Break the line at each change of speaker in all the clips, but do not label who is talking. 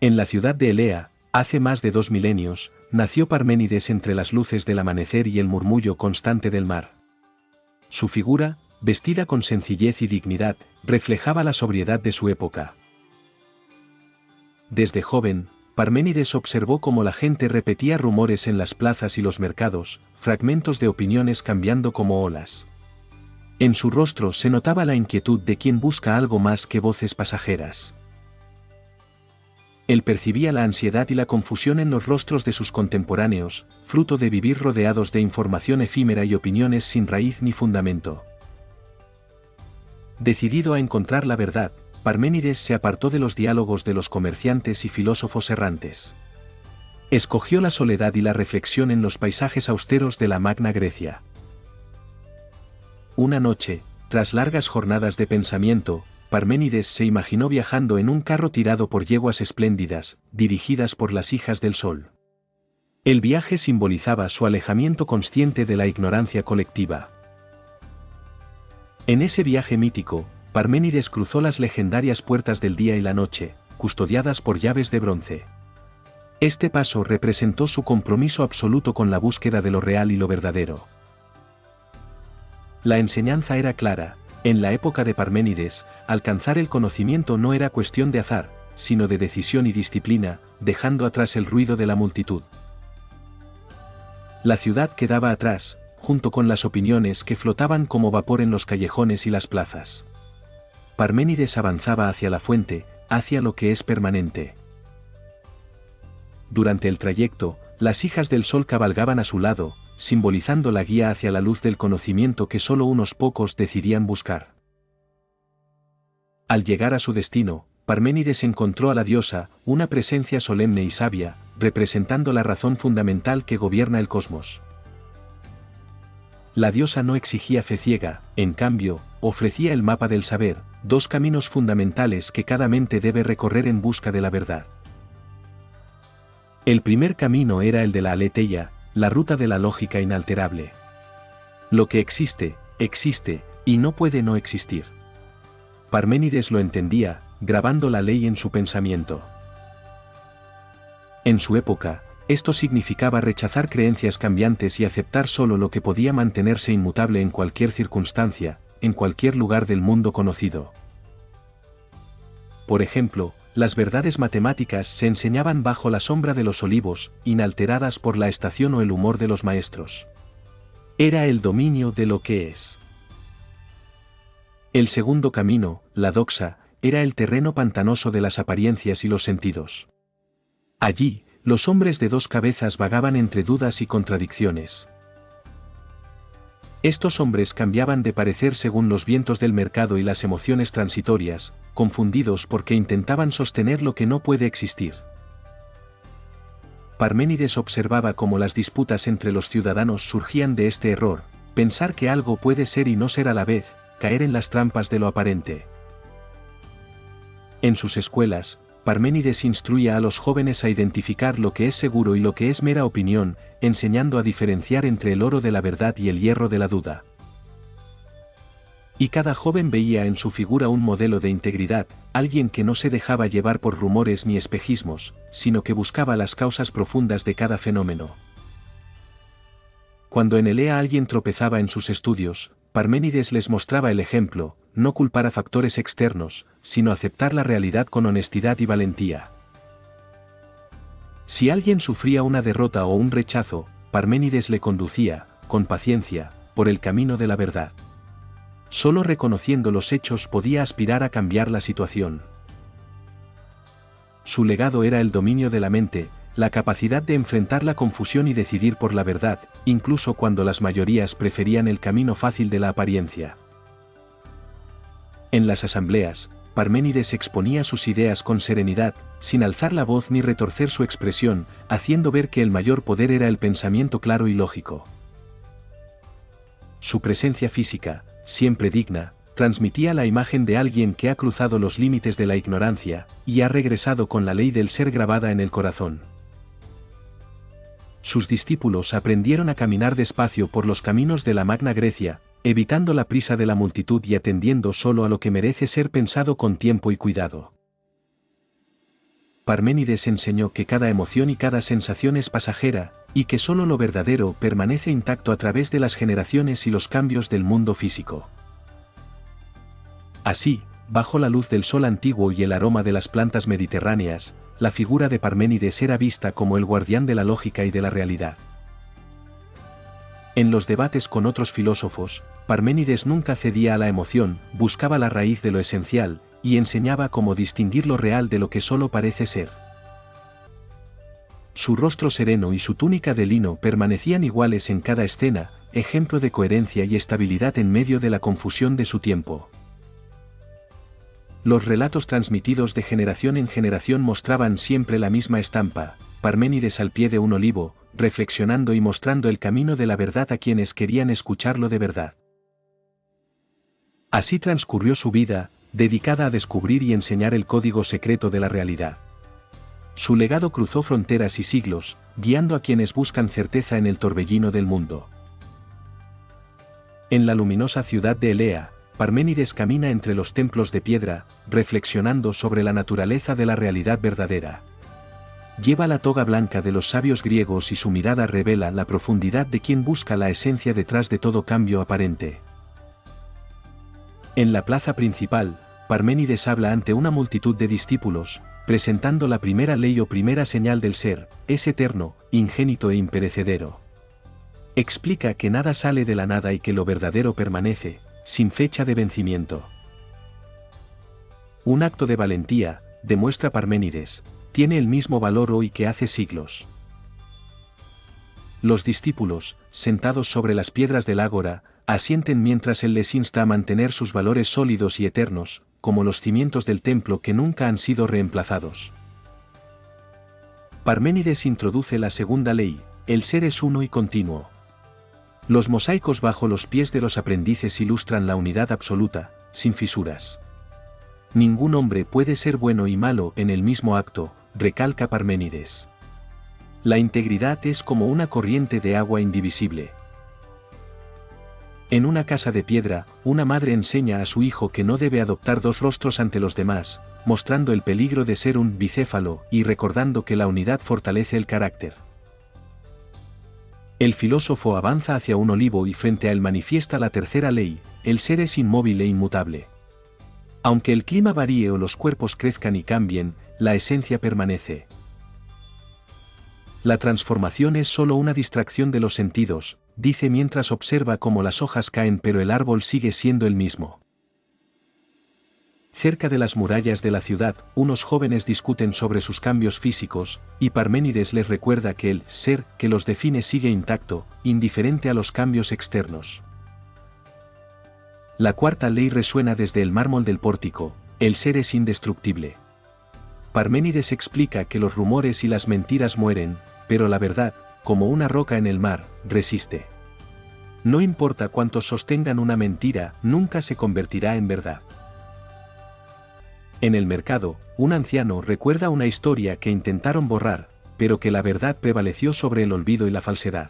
En la ciudad de Elea, hace más de 2 milenios, nació Parménides entre las luces del amanecer y el murmullo constante del mar. Su figura, vestida con sencillez y dignidad, reflejaba la sobriedad de su época. Desde joven, Parménides observó cómo la gente repetía rumores en las plazas y los mercados, fragmentos de opiniones cambiando como olas. En su rostro se notaba la inquietud de quien busca algo más que voces pasajeras. Él percibía la ansiedad y la confusión en los rostros de sus contemporáneos, fruto de vivir rodeados de información efímera y opiniones sin raíz ni fundamento. Decidido a encontrar la verdad, Parménides se apartó de los diálogos de los comerciantes y filósofos errantes. Escogió la soledad y la reflexión en los paisajes austeros de la Magna Grecia. Una noche, tras largas jornadas de pensamiento, Parménides se imaginó viajando en un carro tirado por yeguas espléndidas, dirigidas por las hijas del sol. El viaje simbolizaba su alejamiento consciente de la ignorancia colectiva. En ese viaje mítico, Parménides cruzó las legendarias puertas del día y la noche, custodiadas por llaves de bronce. Este paso representó su compromiso absoluto con la búsqueda de lo real y lo verdadero. La enseñanza era clara: en la época de Parménides, alcanzar el conocimiento no era cuestión de azar, sino de decisión y disciplina, dejando atrás el ruido de la multitud. La ciudad quedaba atrás, junto con las opiniones que flotaban como vapor en los callejones y las plazas. Parménides avanzaba hacia la fuente, hacia lo que es permanente. Durante el trayecto, las hijas del sol cabalgaban a su lado, simbolizando la guía hacia la luz del conocimiento que solo unos pocos decidían buscar. Al llegar a su destino, Parménides encontró a la diosa, una presencia solemne y sabia, representando la razón fundamental que gobierna el cosmos. La diosa no exigía fe ciega, en cambio, ofrecía el mapa del saber, dos caminos fundamentales que cada mente debe recorrer en busca de la verdad. El primer camino era el de la aletheia, la ruta de la lógica inalterable. Lo que existe, existe, y no puede no existir. Parménides lo entendía, grabando la ley en su pensamiento. En su época, esto significaba rechazar creencias cambiantes y aceptar solo lo que podía mantenerse inmutable en cualquier circunstancia, en cualquier lugar del mundo conocido. Por ejemplo, las verdades matemáticas se enseñaban bajo la sombra de los olivos, inalteradas por la estación o el humor de los maestros. Era el dominio de lo que es. El segundo camino, la doxa, era el terreno pantanoso de las apariencias y los sentidos. Allí, los hombres de dos cabezas vagaban entre dudas y contradicciones. Estos hombres cambiaban de parecer según los vientos del mercado y las emociones transitorias, confundidos porque intentaban sostener lo que no puede existir. Parménides observaba cómo las disputas entre los ciudadanos surgían de este error: pensar que algo puede ser y no ser a la vez, caer en las trampas de lo aparente. En sus escuelas, Parménides instruía a los jóvenes a identificar lo que es seguro y lo que es mera opinión, enseñando a diferenciar entre el oro de la verdad y el hierro de la duda. Y cada joven veía en su figura un modelo de integridad, alguien que no se dejaba llevar por rumores ni espejismos, sino que buscaba las causas profundas de cada fenómeno. Cuando en Elea alguien tropezaba en sus estudios, Parménides les mostraba el ejemplo: no culpar a factores externos, sino aceptar la realidad con honestidad y valentía. Si alguien sufría una derrota o un rechazo, Parménides le conducía, con paciencia, por el camino de la verdad. Solo reconociendo los hechos podía aspirar a cambiar la situación. Su legado era el dominio de la mente, la capacidad de enfrentar la confusión y decidir por la verdad, incluso cuando las mayorías preferían el camino fácil de la apariencia. En las asambleas, Parménides exponía sus ideas con serenidad, sin alzar la voz ni retorcer su expresión, haciendo ver que el mayor poder era el pensamiento claro y lógico. Su presencia física, siempre digna, transmitía la imagen de alguien que ha cruzado los límites de la ignorancia, y ha regresado con la ley del ser grabada en el corazón. Sus discípulos aprendieron a caminar despacio por los caminos de la Magna Grecia, evitando la prisa de la multitud y atendiendo solo a lo que merece ser pensado con tiempo y cuidado. Parménides enseñó que cada emoción y cada sensación es pasajera, y que solo lo verdadero permanece intacto a través de las generaciones y los cambios del mundo físico. Así, bajo la luz del sol antiguo y el aroma de las plantas mediterráneas, la figura de Parménides era vista como el guardián de la lógica y de la realidad. En los debates con otros filósofos, Parménides nunca cedía a la emoción, buscaba la raíz de lo esencial, y enseñaba cómo distinguir lo real de lo que solo parece ser. Su rostro sereno y su túnica de lino permanecían iguales en cada escena, ejemplo de coherencia y estabilidad en medio de la confusión de su tiempo. Los relatos transmitidos de generación en generación mostraban siempre la misma estampa: Parménides al pie de un olivo, reflexionando y mostrando el camino de la verdad a quienes querían escucharlo de verdad. Así transcurrió su vida, dedicada a descubrir y enseñar el código secreto de la realidad. Su legado cruzó fronteras y siglos, guiando a quienes buscan certeza en el torbellino del mundo. En la luminosa ciudad de Elea, Parménides camina entre los templos de piedra, reflexionando sobre la naturaleza de la realidad verdadera. Lleva la toga blanca de los sabios griegos y su mirada revela la profundidad de quien busca la esencia detrás de todo cambio aparente. En la plaza principal, Parménides habla ante una multitud de discípulos, presentando la primera ley o primera señal del ser: es eterno, ingénito e imperecedero. Explica que nada sale de la nada y que lo verdadero permanece, sin fecha de vencimiento. Un acto de valentía, demuestra Parménides, tiene el mismo valor hoy que hace siglos. Los discípulos, sentados sobre las piedras del ágora, asienten mientras él les insta a mantener sus valores sólidos y eternos, como los cimientos del templo que nunca han sido reemplazados. Parménides introduce la segunda ley: el ser es uno y continuo. Los mosaicos bajo los pies de los aprendices ilustran la unidad absoluta, sin fisuras. Ningún hombre puede ser bueno y malo en el mismo acto, recalca Parménides. La integridad es como una corriente de agua indivisible. En una casa de piedra, una madre enseña a su hijo que no debe adoptar dos rostros ante los demás, mostrando el peligro de ser un bicéfalo y recordando que la unidad fortalece el carácter. El filósofo avanza hacia un olivo y frente a él manifiesta la tercera ley: el ser es inmóvil e inmutable. Aunque el clima varíe o los cuerpos crezcan y cambien, la esencia permanece. La transformación es solo una distracción de los sentidos, dice mientras observa cómo las hojas caen pero el árbol sigue siendo el mismo. Cerca de las murallas de la ciudad, unos jóvenes discuten sobre sus cambios físicos, y Parménides les recuerda que el ser que los define sigue intacto, indiferente a los cambios externos. La cuarta ley resuena desde el mármol del pórtico: el ser es indestructible. Parménides explica que los rumores y las mentiras mueren, pero la verdad, como una roca en el mar, resiste. No importa cuántos sostengan una mentira, nunca se convertirá en verdad. En el mercado, un anciano recuerda una historia que intentaron borrar, pero que la verdad prevaleció sobre el olvido y la falsedad.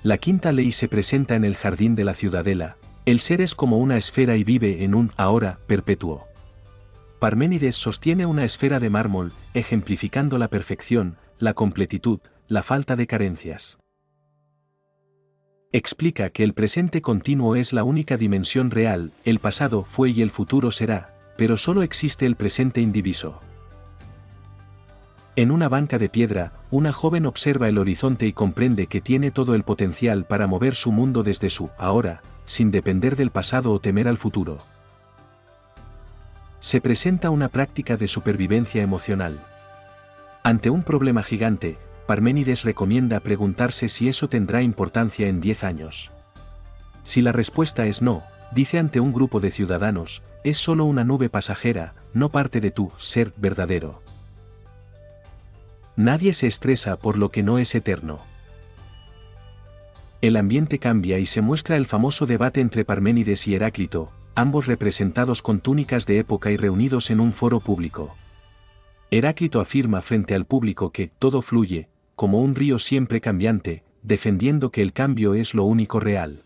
La quinta ley se presenta en el jardín de la ciudadela: el ser es como una esfera y vive en un ahora perpetuo. Parménides sostiene una esfera de mármol, ejemplificando la perfección, la completitud, la falta de carencias. Explica que el presente continuo es la única dimensión real: el pasado fue y el futuro será, pero solo existe el presente indiviso. En una banca de piedra, una joven observa el horizonte y comprende que tiene todo el potencial para mover su mundo desde su ahora, sin depender del pasado o temer al futuro. Se presenta una práctica de supervivencia emocional. Ante un problema gigante, Parménides recomienda preguntarse si eso tendrá importancia en 10 años. Si la respuesta es no, dice ante un grupo de ciudadanos, es solo una nube pasajera, no parte de tu ser verdadero. Nadie se estresa por lo que no es eterno. El ambiente cambia y se muestra el famoso debate entre Parménides y Heráclito, ambos representados con túnicas de época y reunidos en un foro público. Heráclito afirma frente al público que todo fluye, como un río siempre cambiante, defendiendo que el cambio es lo único real.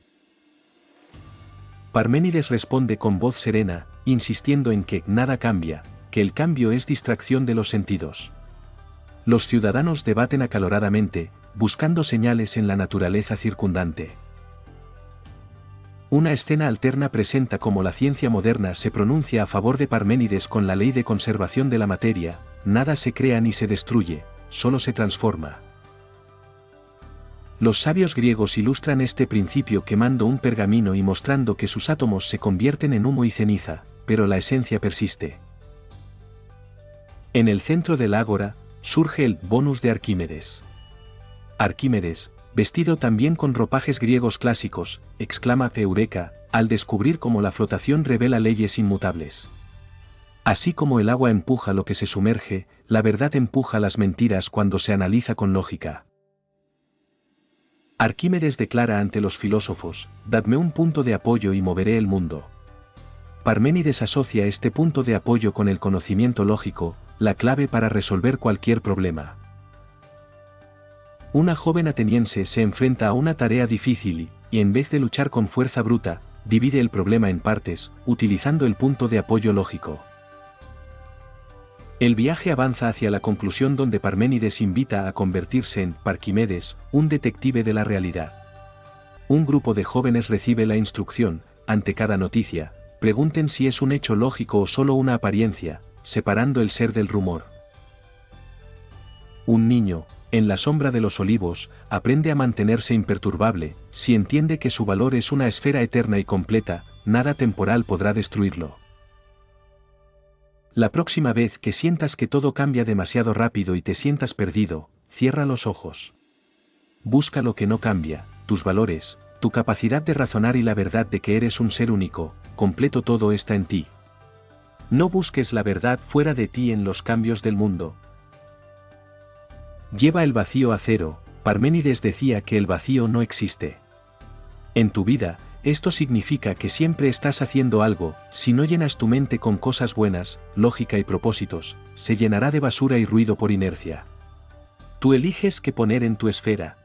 Parménides responde con voz serena, insistiendo en que nada cambia, que que el cambio es distracción de los sentidos. Los ciudadanos debaten acaloradamente, buscando señales en la naturaleza circundante. Una escena alterna presenta cómo la ciencia moderna se pronuncia a favor de Parménides con la ley de conservación de la materia: nada se crea ni se destruye, solo se transforma. Los sabios griegos ilustran este principio quemando un pergamino y mostrando que sus átomos se convierten en humo y ceniza, pero la esencia persiste. En el centro del ágora, surge el bonus de Arquímedes. Arquímedes, vestido también con ropajes griegos clásicos, exclama Eureka, al descubrir cómo la flotación revela leyes inmutables. Así como el agua empuja lo que se sumerge, la verdad empuja las mentiras cuando se analiza con lógica. Arquímedes declara ante los filósofos: dadme un punto de apoyo y moveré el mundo. Parménides asocia este punto de apoyo con el conocimiento lógico, la clave para resolver cualquier problema. Una joven ateniense se enfrenta a una tarea difícil y, en vez de luchar con fuerza bruta, divide el problema en partes, utilizando el punto de apoyo lógico. El viaje avanza hacia la conclusión donde Parménides invita a convertirse en Parquímedes, un detective de la realidad. Un grupo de jóvenes recibe la instrucción: ante cada noticia, pregunten si es un hecho lógico o solo una apariencia, separando el ser del rumor. Un niño, en la sombra de los olivos, aprende a mantenerse imperturbable. Si entiende que su valor es una esfera eterna y completa, nada temporal podrá destruirlo. La próxima vez que sientas que todo cambia demasiado rápido y te sientas perdido, cierra los ojos. Busca lo que no cambia: tus valores, tu capacidad de razonar y la verdad de que eres un ser único, completo. Todo está en ti. No busques la verdad fuera de ti en los cambios del mundo. Lleva el vacío a cero. Parménides decía que el vacío no existe. En tu vida, esto significa que siempre estás haciendo algo. Si no llenas tu mente con cosas buenas, lógica y propósitos, se llenará de basura y ruido por inercia. Tú eliges qué poner en tu esfera.